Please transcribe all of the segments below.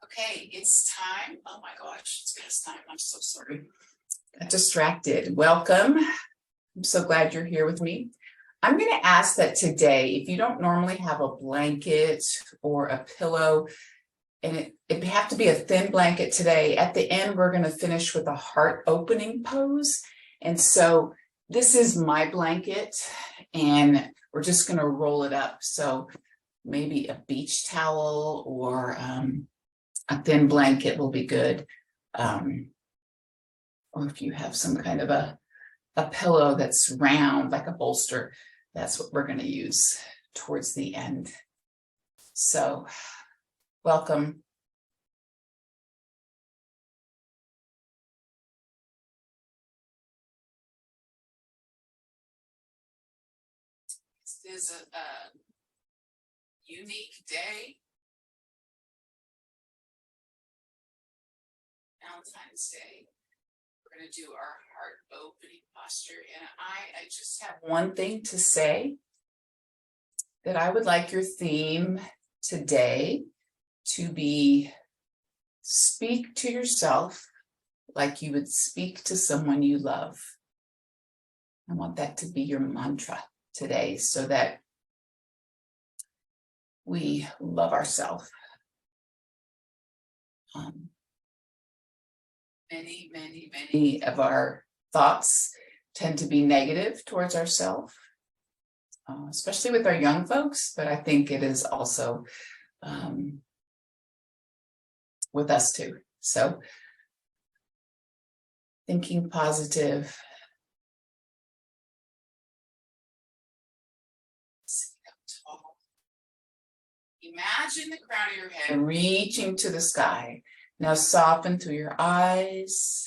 Okay, it's time. Oh my gosh, it's past time. I'm so sorry. Got distracted. Welcome. I'm so glad you're here with me. I'm going to ask that today, if you don't normally have a blanket or a pillow, and it'd have to be a thin blanket today, at the end, we're going to finish with a heart opening pose. And so this is my blanket, and we're just going to roll it up. So maybe a beach towel or a thin blanket will be good. Or if you have some kind of a pillow that's round, like a bolster, that's what we're going to use towards the end. So, welcome. This is a unique day. Valentine's Day. We're going to do our heart opening posture. And I just have one thing to say, that I would like your theme today to be speak to yourself like you would speak to someone you love. I want that to be your mantra today so that we love ourselves. Many of our thoughts tend to be negative towards ourselves, especially with our young folks, but I think it is also with us too. So, thinking positive. Sit up tall. Imagine the crown of your head reaching to the sky. Now soften through your eyes.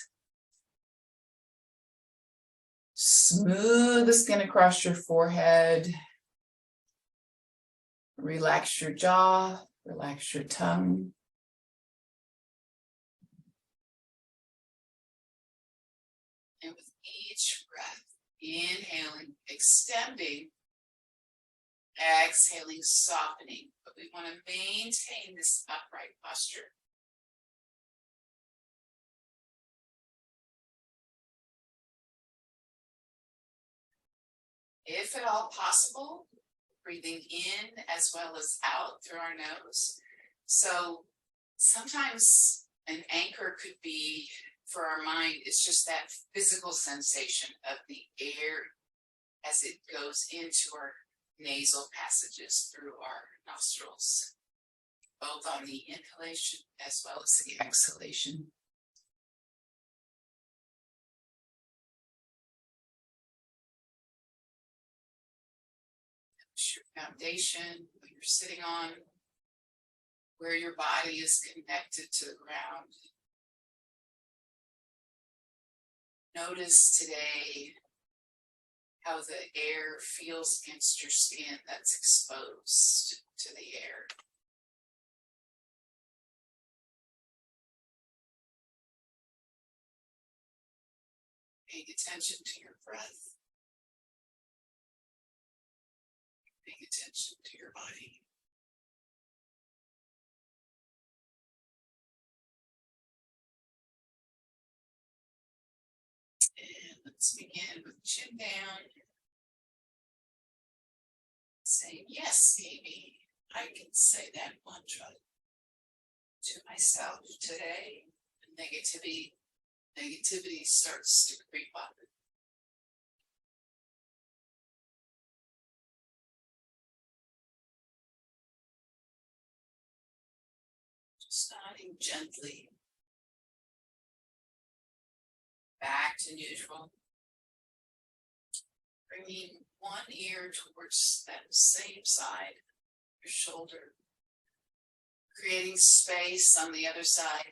Smooth the skin across your forehead. Relax your jaw, relax your tongue. And with each breath, inhaling, extending, exhaling, softening. But we want to maintain this upright posture. If at all possible, breathing in as well as out through our nose. So sometimes an anchor could be, for our mind, it's just that physical sensation of the air as it goes into our nasal passages through our nostrils, both on the inhalation as well as the exhalation. Your foundation, what you're sitting on, where your body is connected to the ground. Notice today how the air feels against your skin that's exposed to the air. Paying attention to your breath. Paying attention to your body. And let's begin with chin down. Saying, yes, baby, I can say that mantra to myself today. Negativity starts to creep up. Just nodding gently back to neutral. Bringing one ear towards that same side, your shoulder. Creating space on the other side.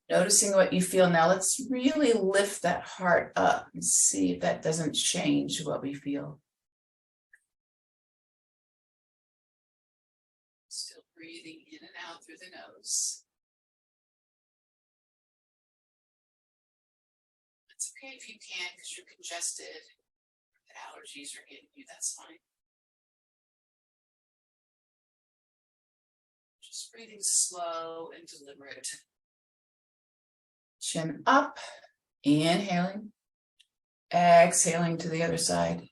Noticing what you feel. Now let's really lift that heart up and see if that doesn't change what we feel. Still breathing in and out through the nose. It's okay if you can't because you're congested. The allergies are getting you, that's fine. Just breathing slow and deliberate. Chin up, inhaling, exhaling to the other side.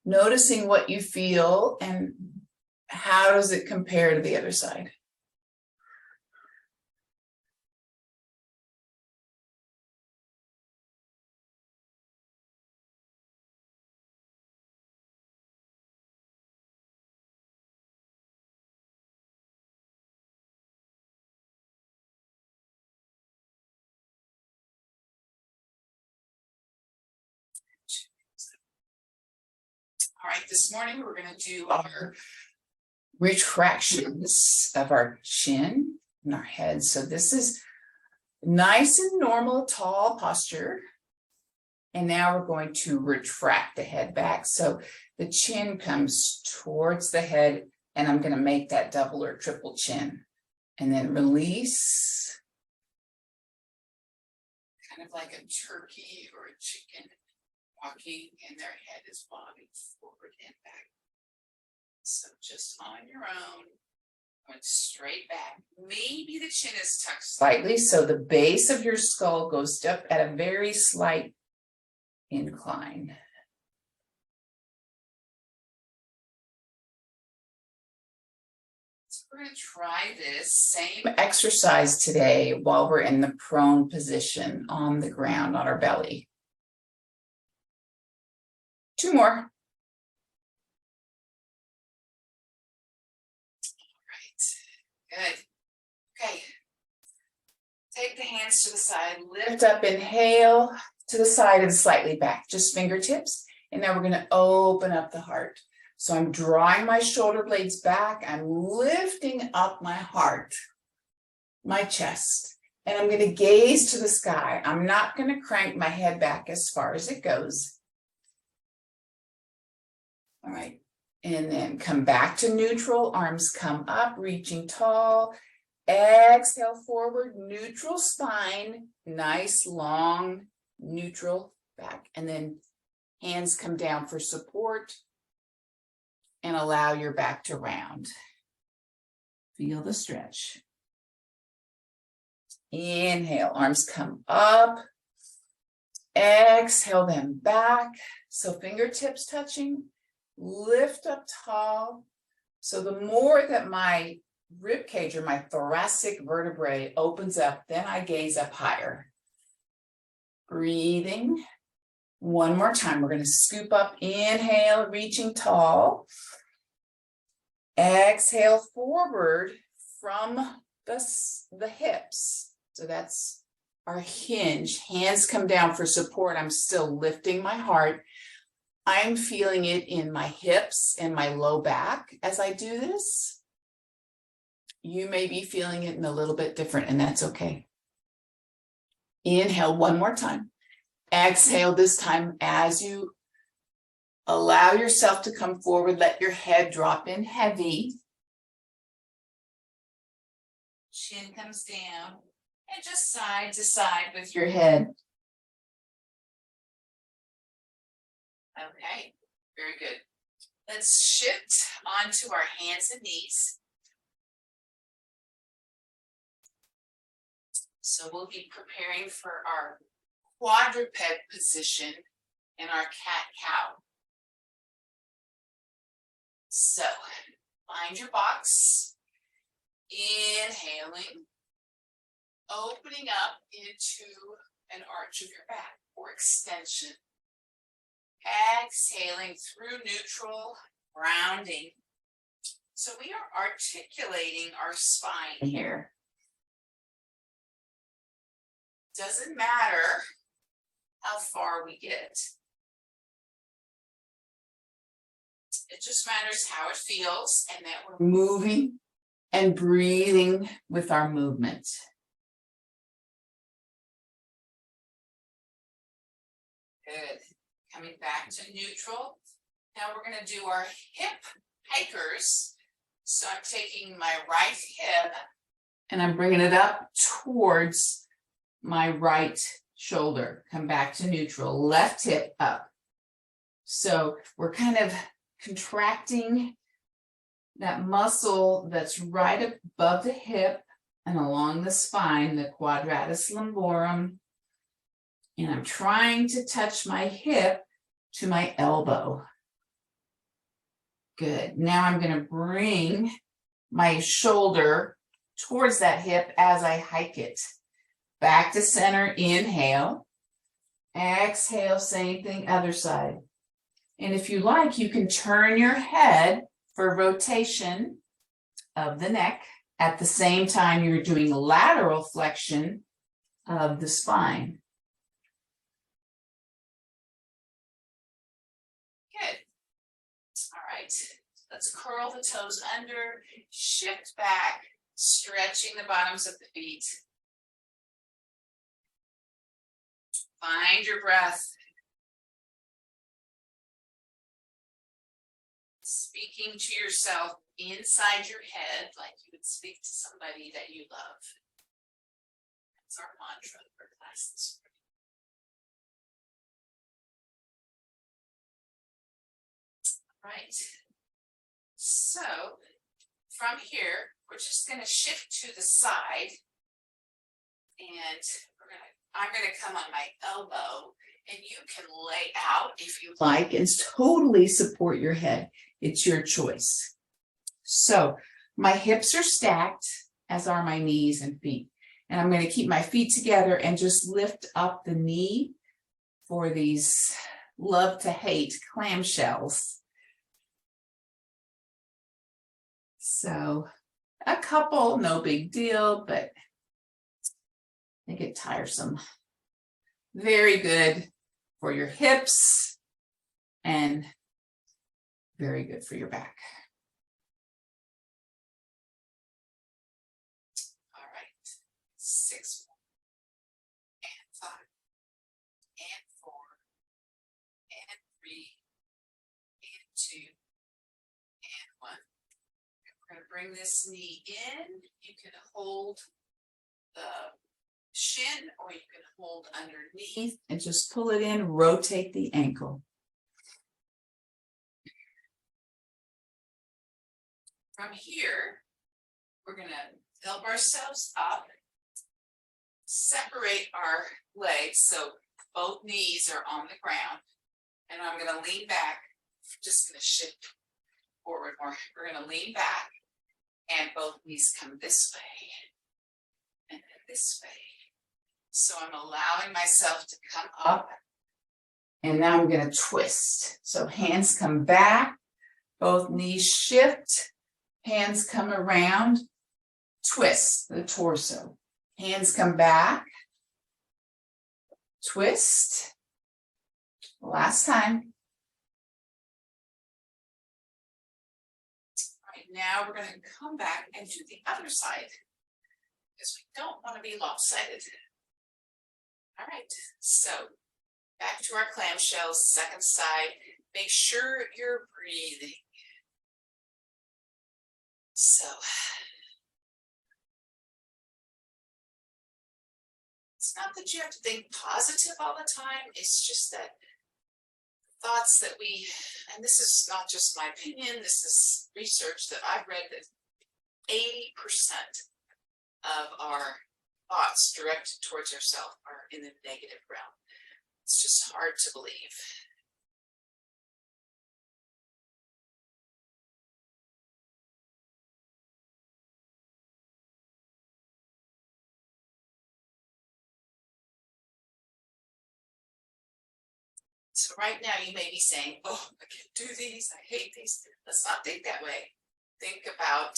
Noticing what you feel and how does it compare to the other side. All right, this morning we're going to do our retractions of our chin and our head. So this is nice and normal, tall posture. And now we're going to retract the head back. So the chin comes towards the head, and I'm going to make that double or triple chin. And then release, kind of like a turkey or a chicken walking, and their head is bobbing forward and back. So just on your own, going straight back. Maybe the chin is tucked slightly, so the base of your skull goes up at a very slight incline. So we're going to try this same exercise today while we're in the prone position on the ground on our belly. 2 more. All right. Good. Okay. Take the hands to the side, lift up, inhale to the side and slightly back, just fingertips. And now we're going to open up the heart. So I'm drawing my shoulder blades back. I'm lifting up my heart, my chest, and I'm going to gaze to the sky. I'm not going to crank my head back as far as it goes. All right, and then come back to neutral, arms come up, reaching tall. Exhale forward, neutral spine, nice long neutral back. And then hands come down for support and allow your back to round. Feel the stretch. Inhale, arms come up. Exhale them back. So fingertips touching. Lift up tall. So the more that my rib cage or my thoracic vertebrae opens up, then I gaze up higher. Breathing. One more time. We're going to scoop up. Inhale, reaching tall. Exhale forward from the hips. So that's our hinge. Hands come down for support. I'm still lifting my heart. I'm feeling it in my hips and my low back as I do this. You may be feeling it in a little bit different, and that's okay. Inhale one more time. Exhale this time as you allow yourself to come forward. Let your head drop in heavy. Chin comes down, and just side to side with your head. Okay, very good. Let's shift onto our hands and knees. So we'll be preparing for our quadruped position in our cat-cow. So find your box, inhaling, opening up into an arch of your back or extension. Exhaling through neutral, rounding. So we are articulating our spine here. Doesn't matter how far we get. It just matters how it feels and that we're moving and breathing with our movement. Good. Coming back to neutral. Now we're going to do our hip hikers. So I'm taking my right hip and I'm bringing it up towards my right shoulder. Come back to neutral. Left hip up. So we're kind of contracting that muscle that's right above the hip and along the spine, the quadratus lumborum. And I'm trying to touch my hip to my elbow. Good. Now I'm going to bring my shoulder towards that hip as I hike it. Back to center, inhale. Exhale, same thing, other side. And if you like, you can turn your head for rotation of the neck. At the same time, you're doing lateral flexion of the spine. Good. All right. Let's curl the toes under, shift back, stretching the bottoms of the feet. Find your breath. Speaking to yourself inside your head like you would speak to somebody that you love. That's our mantra for class this morning. Right. So from here, we're just going to shift to the side, and I'm going to come on my elbow, and you can lay out if you like and totally support your head. It's your choice. So my hips are stacked, as are my knees and feet. And I'm going to keep my feet together and just lift up the knee for these love to hate clamshells. So a couple, no big deal, but they get tiresome. Very good for your hips and very good for your back. All right, 6 and 5 and 4 and 3 and 2 and 1. We're going to bring this knee in. You can hold the shin or you can hold underneath and just pull it in, rotate the ankle. From here, we're going to help ourselves up, separate our legs so both knees are on the ground, and I'm going to lean back. I'm just going to shift forward more. We're going to lean back, and both knees come this way and then this way. So I'm allowing myself to come up, and now I'm going to twist. So hands come back, both knees shift, hands come around, twist the torso. Hands come back, twist. Last time. All right, now we're going to come back and do the other side because we don't want to be lopsided. All right, so back to our clamshells, second side. Make sure you're breathing. So it's not that you have to think positive all the time. It's just that thoughts that we, and this is not just my opinion, this is research that I've read, that 80% of our thoughts directed towards ourselves are in the negative realm. It's just hard to believe. So right now you may be saying, oh, I can't do these, I hate these. Let's not think that way. Think about,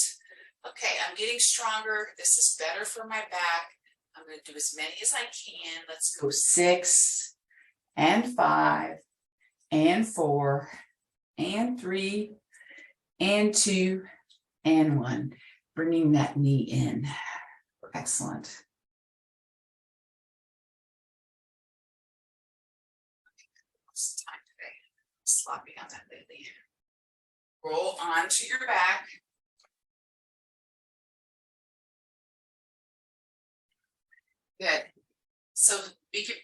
okay, I'm getting stronger. This is better for my back. I'm going to do as many as I can. Let's go 6 and 5 and 4 and 3 and 2 and 1. Bringing that knee in. Excellent. It's time today. Sloppy on that lately. Roll onto your back. Good. So we could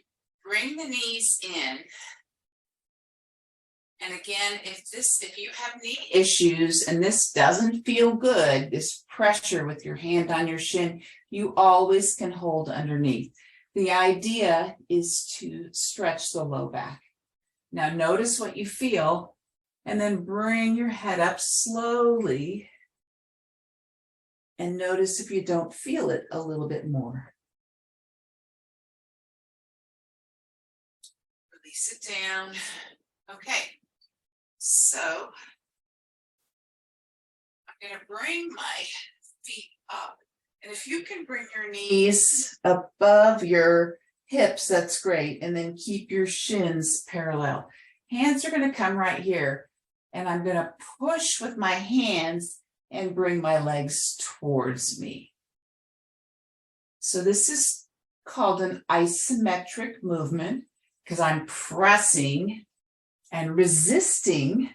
bring the knees in And again, if you have knee issues and this doesn't feel good, this pressure with your hand on your shin, you always can hold underneath. The idea is to stretch the low back. Now notice what you feel, and then bring your head up slowly. And notice if you don't feel it a little bit more. Release it down. Okay. So I'm going to bring my feet up. And if you can bring your knees above your hips, that's great. And then keep your shins parallel. Hands are going to come right here. And I'm going to push with my hands and bring my legs towards me. So this is called an isometric movement because I'm pressing and resisting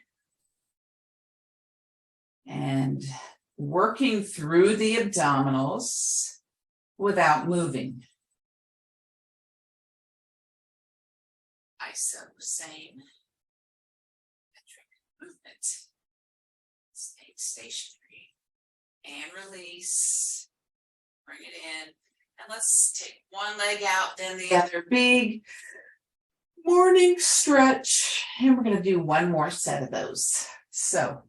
and working through the abdominals without moving. Iso, same metric movement. Stay stationary and release. Bring it in. And let's take one leg out, then the other. Big morning stretch. And we're going to do one more set of those. So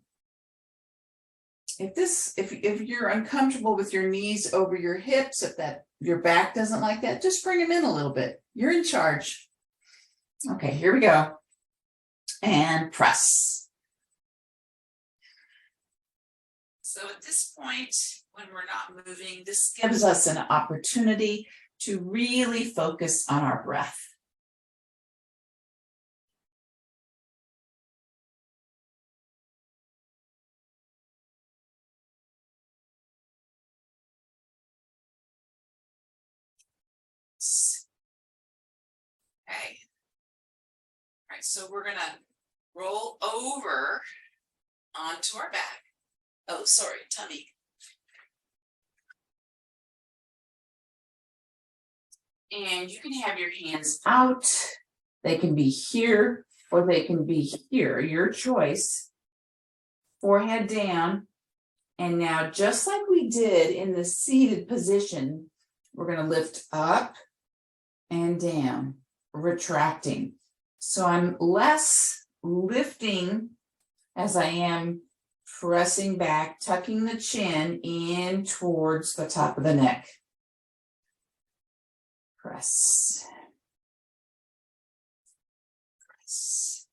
if you're uncomfortable with your knees over your hips, if your back doesn't like that, just bring them in a little bit. You're in charge. Okay, here we go. And press. So at this point, when we're not moving, this gives us an opportunity to really focus on our breath. Okay. All right, so we're going to roll over onto our back. Oh, sorry, tummy. And you can have your hands out. They can be here or they can be here, your choice. Forehead down. And now, just like we did in the seated position, we're going to lift up and down, retracting. So I'm less lifting as I am pressing back, tucking the chin in towards the top of the neck. Press. Press.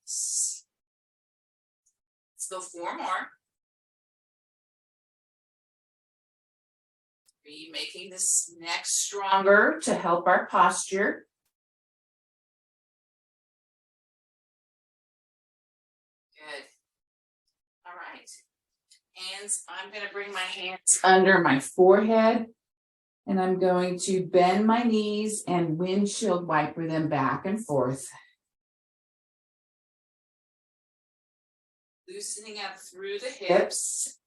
Press. Let's go 4 more. Be making this neck stronger to help our posture. Good. All right. Hands, I'm going to bring my hands under my forehead, and I'm going to bend my knees and windshield wiper them back and forth. Loosening up through the hips.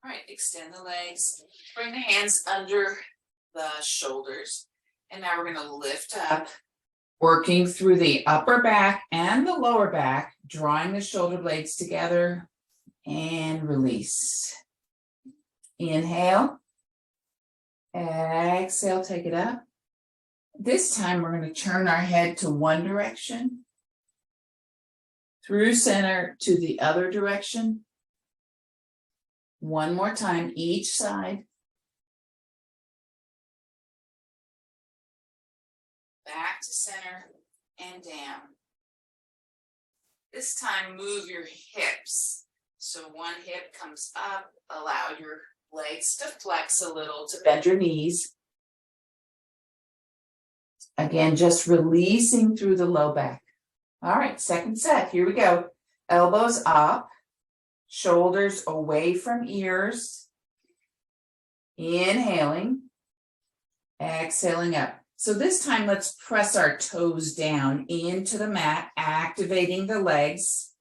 All right, extend the legs. Bring the hands under the shoulders. And now we're going to lift up, working through the upper back and the lower back, drawing the shoulder blades together and release. Inhale. Exhale, take it up. This time we're going to turn our head to one direction, through center to the other direction. One more time, each side. Back to center and down. This time, move your hips. So one hip comes up, allow your legs to flex a little to bend your knees. Again, just releasing through the low back. All right, second set, here we go. Elbows up. Shoulders away from ears. Inhaling. Exhaling up. So this time, let's press our toes down into the mat, activating the legs,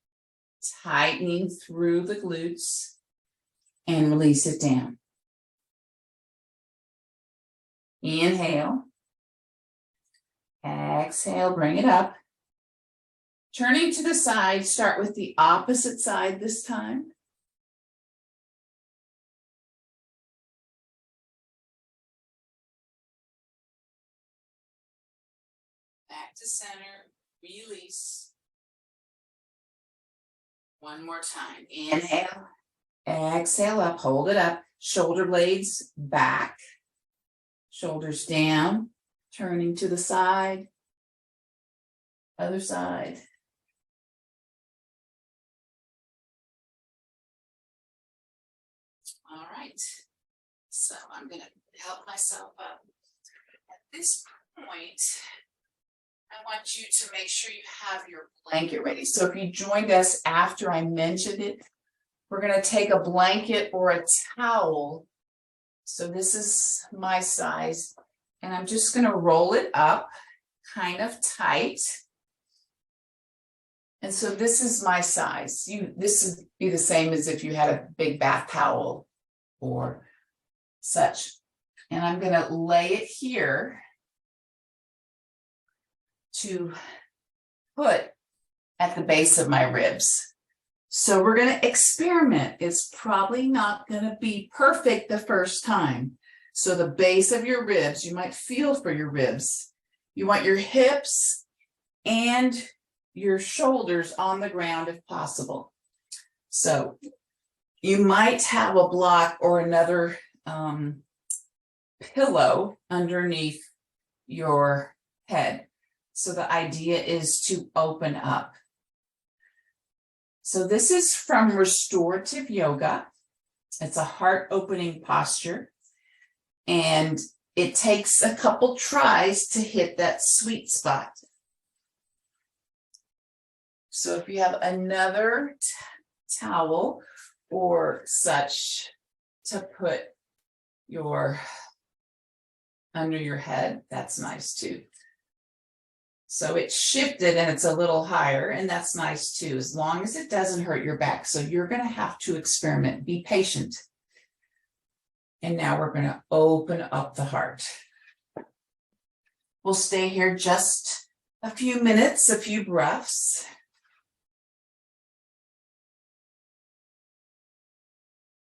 tightening through the glutes, and release it down. Inhale. Exhale, bring it up. Turning to the side, start with the opposite side this time. Back to center, release. One more time. Inhale, exhale up, hold it up. Shoulder blades back, shoulders down, turning to the side, other side. All right, so I'm going to help myself up. At this point, I want you to make sure you have your blanket ready. So if you joined us after I mentioned it, we're going to take a blanket or a towel. So this is my size, and I'm just going to roll it up kind of tight. And so this is my size. This would be the same as if you had a big bath towel or such. And I'm going to lay it here to put at the base of my ribs. So we're going to experiment. It's probably not going to be perfect the first time. So the base of your ribs, you might feel for your ribs. You want your hips and your shoulders on the ground if possible. So you might have a block or another pillow underneath your head. So the idea is to open up. So this is from restorative yoga. It's a heart opening posture. And it takes a couple tries to hit that sweet spot. So if you have another towel or such to put under your head, that's nice too. So it's shifted and it's a little higher, and that's nice too, as long as it doesn't hurt your back. So you're going to have to experiment. Be patient. And now we're going to open up the heart. We'll stay here just a few minutes, a few breaths.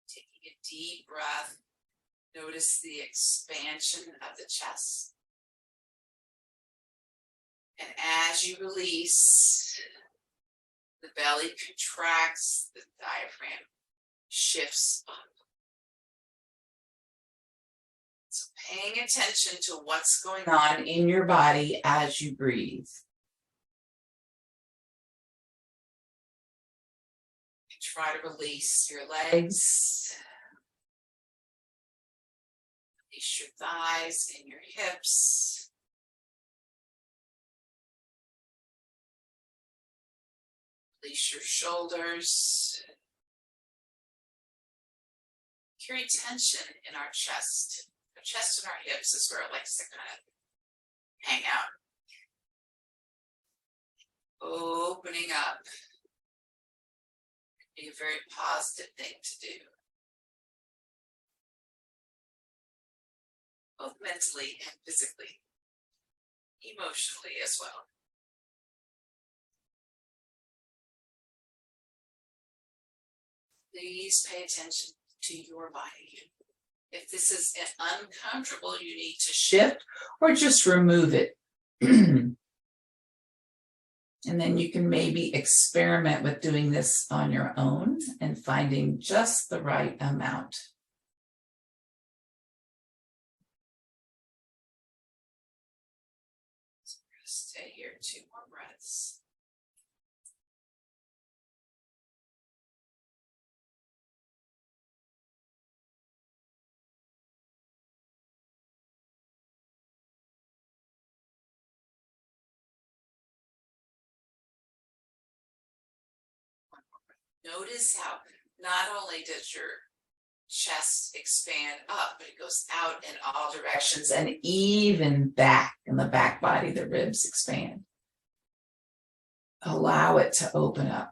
Taking a deep breath. Notice the expansion of the chest. And as you release, the belly contracts, the diaphragm shifts up. So paying attention to what's going on in your body as you breathe. And try to release your legs. Release your thighs and your hips. Release your shoulders. Carry tension in our chest. Our chest and our hips is where it likes to kind of hang out. Opening up can be a very positive thing to do. Both mentally and physically. Emotionally as well. Please pay attention to your body. If this is uncomfortable, you need to shift or just remove it. And then you can maybe experiment with doing this on your own and finding just the right amount. So we're going to stay here 2 more breaths. Notice how not only does your chest expand up, but it goes out in all directions, and even back in the back body, the ribs expand. Allow it to open up.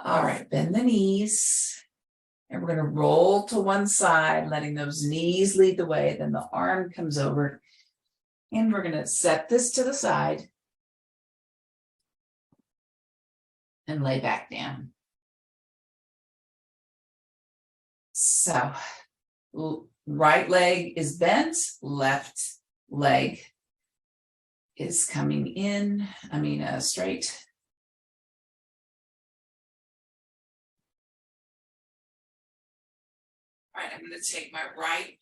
All right, bend the knees And we're going to roll to one side, letting those knees lead the way. Then the arm comes over. And we're going to set this to the side and lay back down. So right leg is bent, left leg is coming in, straight. All right, I'm going to take my right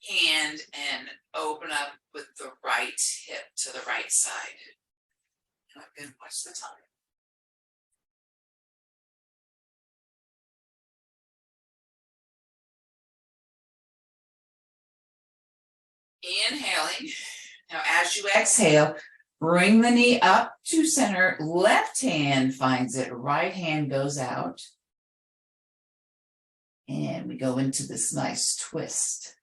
hand and open up with the right hip to the right side. And I'm going to watch the time. Inhaling. Now, as you exhale, bring the knee up to center. Left hand finds it. Right hand goes out. And we go into this nice twist.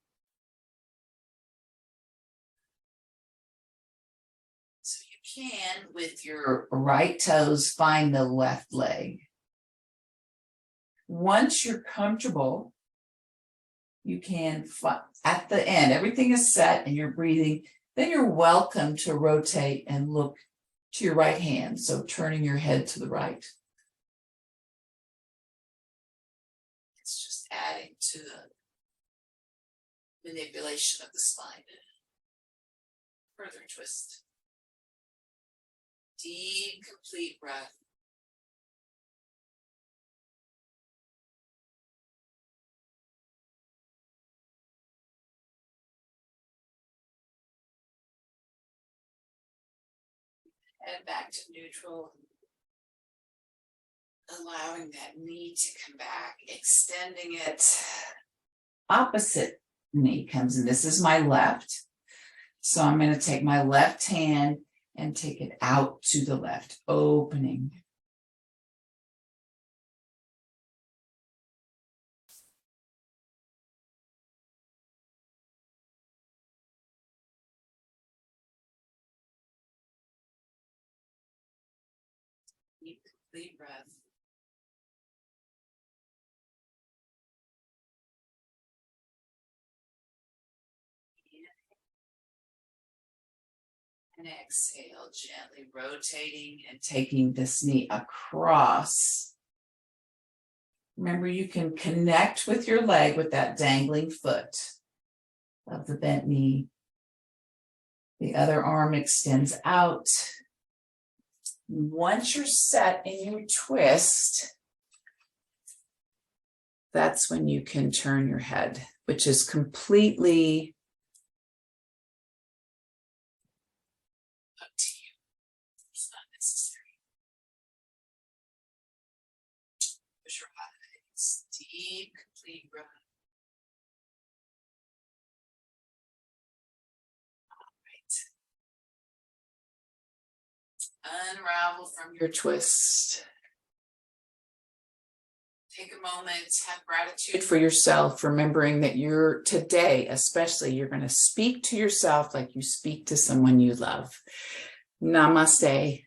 So you can, with your right toes, find the left leg. Once you're comfortable, you can, at the end, everything is set and you're breathing, then you're welcome to rotate and look to your right hand. So turning your head to the right. It's just adding to the manipulation of the spine. Further twist. Deep, complete breath. Head back to neutral. Allowing that knee to come back, extending it. Opposite knee comes in. This is my left. So I'm going to take my left hand and take it out to the left, opening. Deep, complete breath. And exhale, gently rotating and taking this knee across. Remember, you can connect with your leg with that dangling foot of the bent knee. The other arm extends out. Once you're set in your twist, that's when you can turn your head, which is completely up to you. It's not necessary. Close your eyes. Deep, complete breath. Unravel from your twist. Take a moment, have gratitude for yourself, remembering that you're today, especially, you're going to speak to yourself like you speak to someone you love. Namaste.